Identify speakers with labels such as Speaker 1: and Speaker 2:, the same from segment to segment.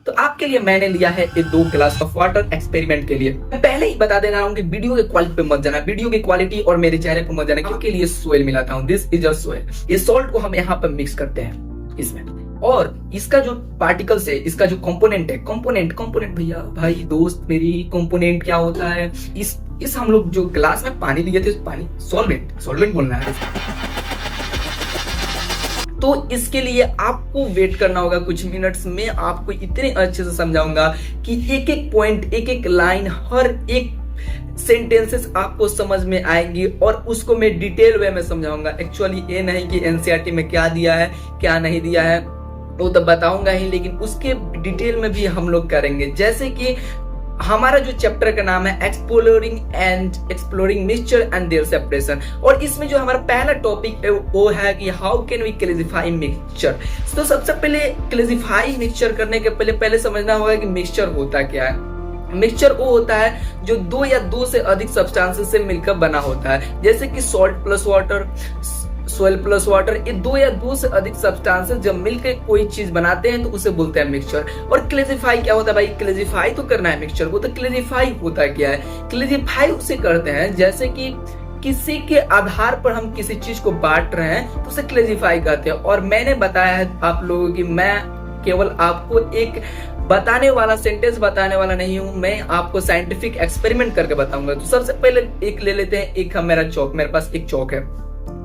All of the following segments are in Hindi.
Speaker 1: तो आपके लिए मैंने लिया है ये 2 ग्लास ऑफ वाटर एक्सपेरिमेंट के लिए। मैं पहले ही बता दे रहा हूँ कि वीडियो के क्वालिटी पे मत जाना, वीडियो की क्वालिटी और मेरे चेहरे पे मत जाना, क्योंकि लिए सोयल मिलाता हूँ। This is a soil. ये सॉल्ट को हम यहाँ पर मिक्स करते हैं इसमें, और इसका जो पार्टिकल्स है, इसका जो कंपोनेंट है, कंपोनेंट भैया भाई दोस्त मेरी, कंपोनेंट क्या होता है, इस हम लोग जो ग्लास में पानी लिए थे, पानी सॉल्वेंट बोलना है। तो इसके लिए आपको वेट करना होगा कुछ मिनट्स में। आपको इतने अच्छे से समझाऊंगा कि एक एक पॉइंट, एक एक लाइन, हर एक सेंटेंसेस आपको समझ में आएंगी और उसको मैं डिटेल वे में समझाऊंगा। एक्चुअली ये नहीं कि एनसीईआरटी में क्या दिया है क्या नहीं दिया है वो तो बताऊंगा ही, लेकिन उसके डिटेल में भी हम लोग करेंगे। जैसे कि हमारा जो चैप्टर का नाम है exploring mixture and their separation, और इसमें जो हमारा पहला टॉपिक है वो है कि how can we classify mixture. तो सबसे पहले क्लासिफाई मिक्सचर करने के पहले समझना होगा कि मिक्सचर होता क्या है। मिक्सचर वो होता है जो 2 या 2 से अधिक सब्सटेंसेस से मिलकर बना होता है, जैसे कि salt plus water, soil plus water. ये 2 या 2 से अधिक सब्सटेंसेस जब मिलकर कोई चीज बनाते हैं तो उसे बोलते हैं मिक्सचर। और क्लासिफाई क्या होता है भाई? क्लासिफाई तो करना है मिक्सचर को, तो क्लासिफाई होता क्या है? क्लासिफाई उसे करते हैं जैसे कि किसी के आधार पर हम किसी चीज को बांट रहे हैं तो उसे क्लासिफाई कहते हैं। और मैंने बताया है आप लोगों की, मैं केवल आपको एक बताने वाला, सेंटेंस बताने वाला नहीं हूं, मैं आपको साइंटिफिक एक्सपेरिमेंट करके बताऊंगा। तो सबसे पहले एक ले लेते हैं, एक मेरा चौक, मेरे पास एक चौक है,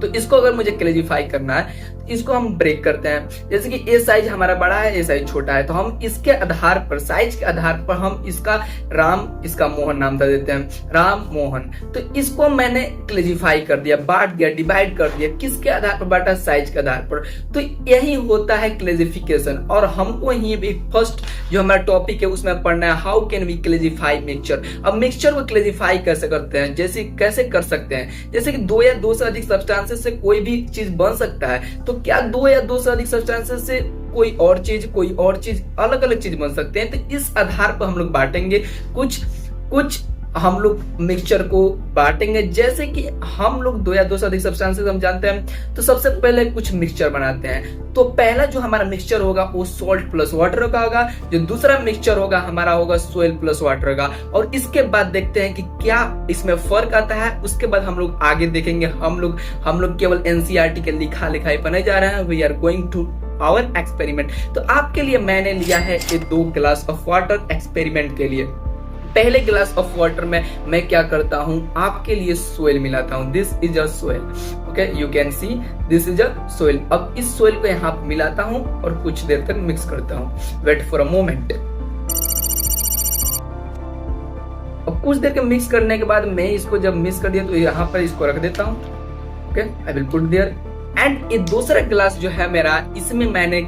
Speaker 1: तो इसको अगर मुझे क्लासिफाई करना है तो इसको हम ब्रेक करते हैं। जैसे कि ये साइज हमारा बड़ा है, ये साइज छोटा है, तो हम इसके आधार पर, साइज के आधार पर हम इसका राम, इसका मोहन नाम दे देते हैं, राम मोहन। तो इसको मैंने क्लासिफाई कर दिया, बांट दिया, डिवाइड कर दिया। किसके आधार पर बांटा? साइज के आधार पर। तो यही होता है क्लासिफिकेशन। और हमको यही भी फर्स्ट जो हमारा टॉपिक है उसमें पढ़ना है how can we classify mixture. अब मिक्सचर को क्लासिफाई कैसे करते हैं, जैसे कैसे कर सकते हैं, जैसे कि 2 या 2 से अधिक सब्सटेंसेस से कोई भी चीज बन सकता है। तो क्या 2 या 2 से अधिक सब्सटेंसेस से कोई और चीज अलग अलग चीज बन सकते हैं? तो इस आधार पर हम लोग बांटेंगे, कुछ हम लोग मिक्सचर को बांटेंगे। जैसे कि हम लोग 2 या 2 से अधिक सब्सटेंसेस हम जानते हैं, तो सबसे पहले कुछ मिक्सचर बनाते हैं। तो पहला जो हमारा मिक्सचर होगा वो सॉल्ट प्लस वाटर का होगा, जो दूसरा मिक्सचर होगा हमारा होगा सोयल प्लस वाटर का। और इसके बाद देखते हैं कि क्या इसमें फर्क आता है। उसके बाद हम लोग आगे देखेंगे। हम लोग केवल एनसीईआरटी के लिखाई पर नहीं जा रहे हैं, we are going to our experiment. तो आपके लिए मैंने लिया है ये 2 ग्लास ऑफ वाटर एक्सपेरिमेंट के लिए। पहले ग्लास ऑफ वाटर में मैं क्या करता हूं, आपके लिए सोयल मिलाता हूं। This is a soil, okay, you can see this is a soil. अब इस सोयल को यहाँ पे मिलाता हूं और कुछ देर तक मिक्स करता हूं। Wait for a moment. अब कुछ देर के मिक्स करने के बाद मैं इसको जब मिक्स कर दिया तो यहाँ पर इसको रख देता हूं। Okay, I will put there. And ये दूसरा ग्लास जो है मेरा, इसमें मैंने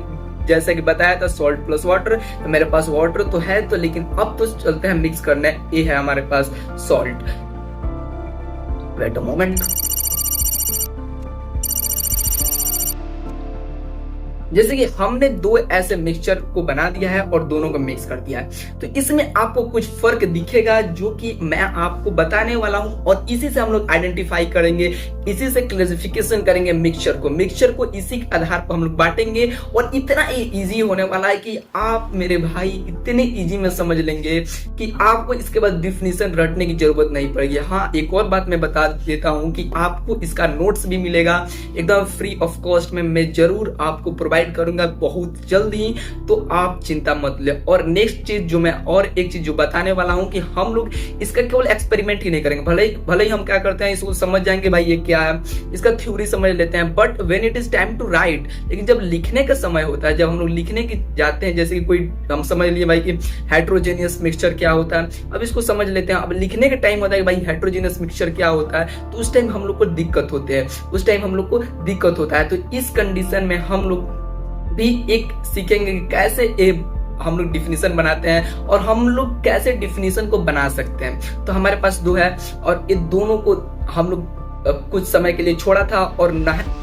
Speaker 1: जैसा कि बताया था सॉल्ट प्लस वाटर, तो मेरे पास वाटर तो है, तो लेकिन अब तो चलते हैं मिक्स करने। ये है हमारे पास सॉल्ट। Wait a moment. जैसे कि हमने 2 ऐसे मिक्सचर को बना दिया है और दोनों को मिक्स कर दिया है, तो इसमें आपको कुछ फर्क दिखेगा जो कि मैं आपको बताने वाला हूं, और इसी से हम लोग आइडेंटिफाई करेंगे, इसी से क्लासिफिकेशन करेंगे मिक्सचर को इसी के आधार पर हम लोग बांटेंगे। और इतना इजी होने वाला है कि आप मेरे भाई इतने इजी में समझ लेंगे कि आपको इसके बाद डिफिनीशन रटने की जरूरत नहीं पड़ेगी। हाँ, एक और बात मैं बता देता हूं कि आपको इसका नोट्स भी मिलेगा एकदम फ्री ऑफ कॉस्ट में, मैं जरूर आपको प्रोवाइड करूंगा बहुत जल्द ही, तो आप चिंता मत ले। और नेक्स्ट चीज जो मैं और एक चीज जो बताने वाला हूं कि हम लोग इसका केवल एक्सपेरिमेंट ही नहीं करेंगे। भले ही हम क्या करते हैं, इसको समझ जाएंगे भाई ये क्या है, इसका थ्योरी समझ लेते हैं, but when it is time to write, लेकिन जब लिखने का समय होता है, जब हम लोग लिखने की जाते हैं, जैसे कि कोई हम समझ लिए भाई कि हेट्रोजेनियस मिक्सचर क्या होता है, अब इसको समझ लेते हैं। अब लिखने का टाइम होता है कि भाई हेट्रोजेनियस मिक्सचर क्या होता है, तो उस टाइम हम लोग को दिक्कत होता है। तो इस कंडीशन में हम लोग भी एक सीखेंगे कि कैसे हम लोग डिफिनीशन बनाते हैं और हम लोग कैसे डिफिनीशन को बना सकते हैं। तो हमारे पास 2 है और ये दोनों को हम लोग कुछ समय के लिए छोड़ा था, और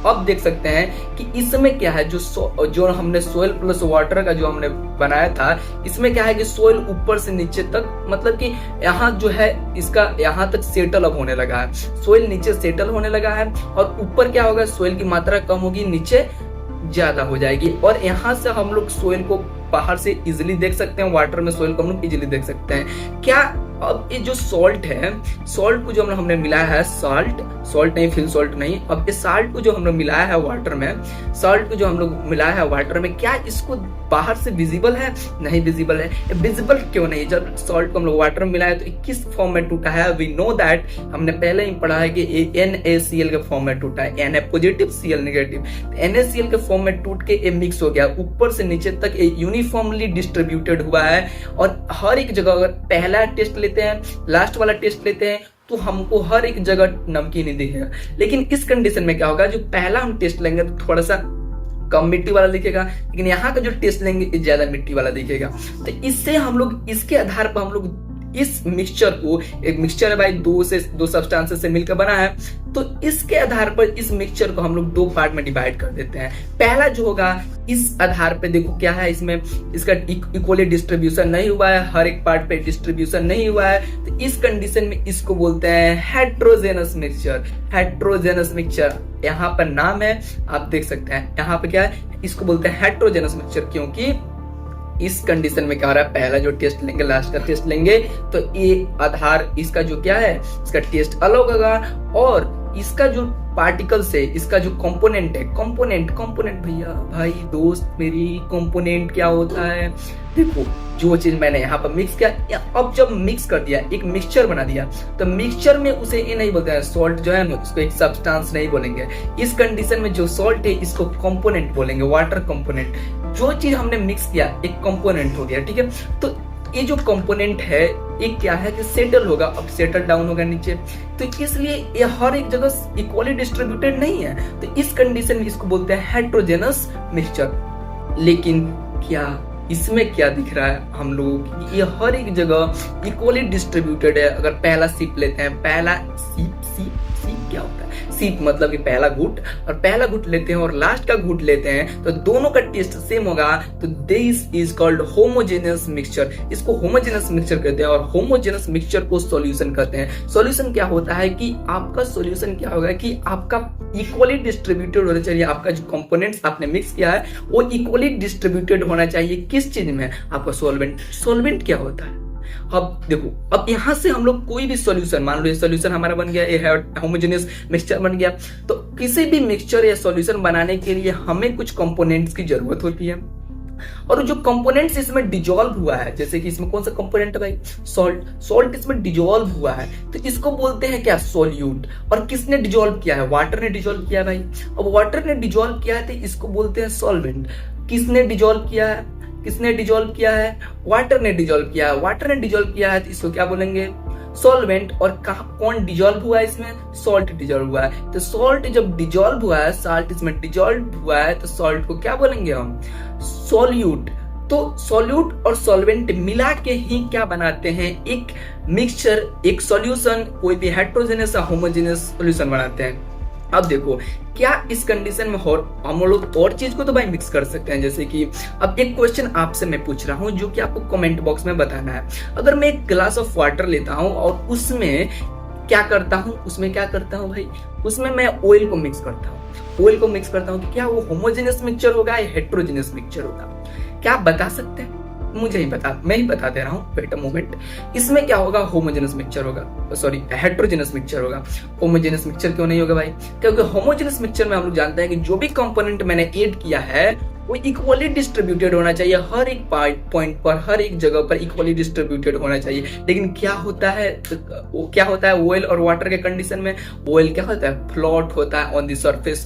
Speaker 1: अब देख सकते हैं कि इसमें क्या है, जो हमने सोयल प्लस वाटर का जो हमने बनाया था, इसमें क्या है कि सोयल ऊपर से नीचे तक, मतलब कि यहाँ जो है इसका यहाँ तक सेटल अब होने लगा है, सोयल नीचे सेटल होने लगा है, और ऊपर क्या होगा, सोयल की मात्रा कम होगी, नीचे ज्यादा हो जाएगी। और यहाँ से हम लोग सोयल को बाहर से इजिली देख सकते हैं, वाटर में सोइल को हम लोग इजिली देख सकते हैं। क्या अब ये जो सॉल्ट है, सॉल्ट को जो हमने मिलाया है, सॉल्ट नहीं, फिल सॉल्ट नहीं, अब इस सॉल्ट को जो हम लोग मिलाया है वाटर में, सॉल्ट को जो हम लोग मिलाया है वाटर में, क्या इसको बाहर से विजिबल है? नहीं विजिबल है। विजिबल क्यों नहीं? जब सॉल्ट को हम लोग वाटर में मिलाया तो किस फॉर्म में टूटा है? वी नो दैट, हमने पहले ही पढ़ा है कि NaCl के फॉर्म में टूटा है, Na positive Cl negative. NaCl के फॉर्म में टूट के ये मिक्स हो गया, ऊपर से नीचे तक ये यूनिफॉर्मली डिस्ट्रीब्यूटेड हुआ है। और हर एक जगह अगर पहला टेस्ट लेते हैं, लास्ट वाला टेस्ट लेते हैं, तो हमको हर एक जगह नमकीन ही दिखेगा। लेकिन इस कंडीशन में क्या होगा, जो पहला हम टेस्ट लेंगे तो थोड़ा सा कम मिट्टी वाला दिखेगा, लेकिन यहाँ का जो टेस्ट लेंगे ज्यादा मिट्टी वाला दिखेगा। तो इससे हम लोग, इसके आधार पर हम लोग इस मिक्सचर को, एक मिक्सचर है भाई, दो सब्सटेंसेस से मिलकर बना है, तो इसके आधार पर इस मिक्सचर को हम लोग दो पार्ट में डिवाइड कर देते हैं। पहला जो होगा, इस आधार पे देखो क्या है, इसमें इसका इक्वली डिस्ट्रीब्यूशन नहीं हुआ है, हर एक पार्ट पे डिस्ट्रीब्यूशन नहीं हुआ है, तो इस कंडीशन में इसको बोलते हैं हेट्रोजेनस मिक्सचर। हेट्रोजेनस मिक्सचर यहाँ पर नाम है, आप देख सकते हैं यहाँ पे क्या है, इसको बोलते हैं हेट्रोजेनस मिक्सचर, क्योंकि इस कंडीशन में क्या हो रहा है, पहला जो टेस्ट लेंगे, लास्ट का टेस्ट लेंगे, तो ये आधार इसका जो क्या है, इसका टेस्ट अलग होगा। और इसका जो पार्टिकल्स है, इसका जो कंपोनेंट है, कंपोनेंट भैया, भाई दोस्त मेरी, कंपोनेंट क्या होता है? देखो, जो चीज मैंने यहाँ पर मिक्स किया, अब जब मिक्स कर दिया, एक मिक्सचर बना दिया, तो मिक्सचर में उसे ये नहीं बोलते हैं सॉल्ट, जो है ना उसको एक सब्सटेंस नहीं बोलेंगे। इस कंडीशन में जो सॉल्ट है इसको कंपोनेंट बोलेंगे, वाटर कंपोनेंट। जो चीज हमने मिक्स किया एक कंपोनेंट हो गया, ठीक है। तो ये जो कंपोनेंट है ये क्या है कि सेटल होगा, अब सेटल डाउन होगा नीचे, तो इसलिए ये हर एक जगह इक्वली डिस्ट्रीब्यूटेड नहीं है। तो इस कंडीशन में इसको बोलते हैं हेट्रोजेनस मिक्सचर। लेकिन क्या इसमें क्या दिख रहा है हम लोगों की, ये हर एक जगह इक्वली डिस्ट्रीब्यूटेड है। अगर पहला सिप लेते हैं, पहला सिप क्या होता है? सिप मतलब कि पहला घूंट, और पहला घूंट लेते हैं और लास्ट का घूंट लेते हैं, तो दोनों का टेस्ट सेम होगा, तो this is called homogeneous mixture. इसको होमोजेनियस मिक्सचर कहते हैं, और होमोजेनियस मिक्सचर को सॉल्यूशन कहते हैं। सॉल्यूशन क्या होता है कि आपका सॉल्यूशन क्या होगा कि आपका इक्वली डिस्ट्रीब्यूटेड होना चाहिए, आपका जो कंपोनेंट्स आपने मिक्स किया है वो इक्वली डिस्ट्रीब्यूटेड होना चाहिए। किस चीज में? आपका सॉल्वेंट क्या होता है? अब देखो, अब यहां से हम लोग कोई भी सॉल्यूशन, मान लो ये सॉल्यूशन हमारा बन गया, ये होमोजेनियस मिक्सचर बन गया, तो किसी भी मिक्सचर या सॉल्यूशन बनाने के लिए हमें कुछ कंपोनेंट्स की जरूरत होती है। और जो कंपोनेंट्स इसमें डिजॉल्व हुआ है, जैसे कि इसमें कौन सा कंपोनेंट है भाई? सॉल्ट इसमें डिजॉल्व हुआ है, तो इसको बोलते हैं क्या? सॉल्यूट। और किसने डिजॉल्व किया है? वाटर ने डिजॉल्व किया है भाई। अब वाटर ने डिजॉल्व किया है तो इसको बोलते हैं सॉल्वेंट। किसने डिजॉल्व किया है? वाटर ने डिजॉल्व किया है। वाटर ने डिजॉल्व किया है तो इसको क्या बोलेंगे? सॉल्वेंट। और कौन डिजॉल्व हुआ है इसमें? सॉल्ट डिजॉल्व हुआ है। तो सॉल्ट जब डिजॉल्व हुआ है, साल्ट इसमें डिजॉल्व हुआ है, तो सॉल्ट को क्या बोलेंगे हम? सॉल्यूट। तो सॉल्यूट और सॉल्वेंट मिला के ही क्या बनाते हैं? एक मिक्सचर, एक सॉल्यूशन, कोई भी हेट्रोजेनियस या होमोजेनियस सॉल्यूशन बनाते हैं। अब देखो, क्या इस कंडीशन में हम लोग और चीज को तो भाई मिक्स कर सकते हैं, जैसे कि अब एक क्वेश्चन आपसे मैं पूछ रहा हूं जो कि आपको कमेंट बॉक्स में बताना है। अगर मैं एक ग्लास ऑफ वाटर लेता हूं और उसमें क्या करता हूं भाई? उसमें मैं ऑयल को मिक्स करता हूं, तो क्या वो होमोजेनियस मिक्सचर होगा या हेट्रोजेनियस मिक्सचर होगा? क्या आप बता सकते हैं? मुझे ही बता, मैं ही बता दे रहा हूँ, वेट अ मोमेंट। इसमें क्या होगा? होमोजेनियस मिक्सचर होगा, सॉरी हेट्रोजेनियस मिक्सचर होगा। होमोजेनियस मिक्सचर क्यों नहीं होगा भाई? क्योंकि होमोजेनियस मिक्सचर में हम लोग जानते हैं कि जो भी कंपोनेंट मैंने ऐड किया है वो इक्वली डिस्ट्रीब्यूटेड होना चाहिए, हर एक पॉइंट पर, हर एक जगह पर इक्वली डिस्ट्रीब्यूटेड होना चाहिए। लेकिन क्या होता है, ऑयल और वाटर के कंडीशन में? ऑयल क्या होता है? फ्लोट होता है on the surface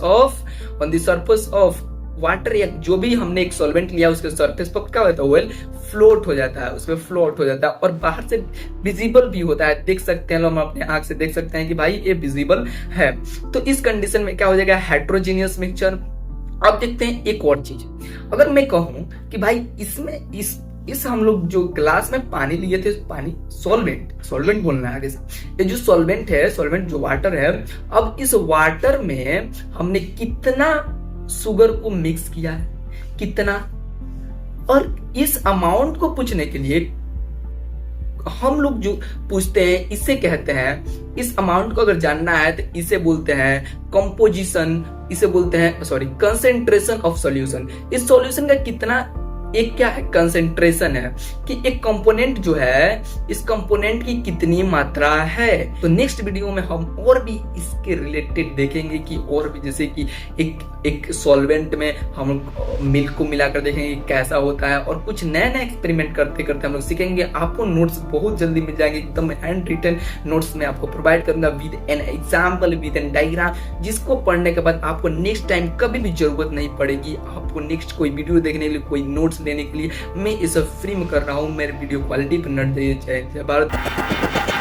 Speaker 1: of water, या जो भी हमने एक सॉल्वेंट लिया उसके सरफेस पर क्या होता है? ऑयल फ्लोट हो जाता है, उसमें फ्लोट हो जाता है, और बाहर से विजिबल भी होता है, देख सकते हैं लोग, हम अपने आंख से देख सकते हैं कि भाई ये विजिबल है। तो इस कंडीशन में क्या हो जाएगा? Heterogeneous mixture. अब देखते हैं एक और चीज, अगर मैं कहूं कि भाई इसमें इस हम लोग जो ग्लास में पानी लिए थे, पानी सॉल्वेंट बोलना है आगे से, ये जो सॉल्वेंट जो वाटर है, अब इस वाटर में हमने कितना शुगर को मिक्स किया है, कितना? और इस अमाउंट को पूछने के लिए हम लोग जो पूछते हैं, इसे कहते हैं, इस अमाउंट को अगर जानना है तो इसे बोलते हैं कंपोजिशन, इसे बोलते हैं कंसेंट्रेशन ऑफ सॉल्यूशन। इस सॉल्यूशन का कितना एक क्या है, कंसेंट्रेशन है कि एक कंपोनेंट जो है, इस कंपोनेंट की कितनी मात्रा है। तो नेक्स्ट वीडियो में हम और भी इसके रिलेटेड देखेंगे कि और भी, जैसे कि एक सॉल्वेंट में हम मिल्क को मिलाकर देखेंगे कैसा होता है, और कुछ नया नया एक्सपेरिमेंट करते करते हम लोग सीखेंगे। आपको नोट्स बहुत जल्दी मिल जाएंगे, एकदम हैंड रिटन नोट्स में आपको प्रोवाइड करूंगा with an example, with an diagram, जिसको पढ़ने के बाद आपको नेक्स्ट टाइम कभी भी जरूरत नहीं पड़ेगी। आपको नेक्स्ट कोई वीडियो देखने के लिए, कोई नोट्स लेने के लिए मैं इसे फ्री में कर रहा हूँ। मेरे वीडियो क्वालिटी पर नट जाइए। जय भारत।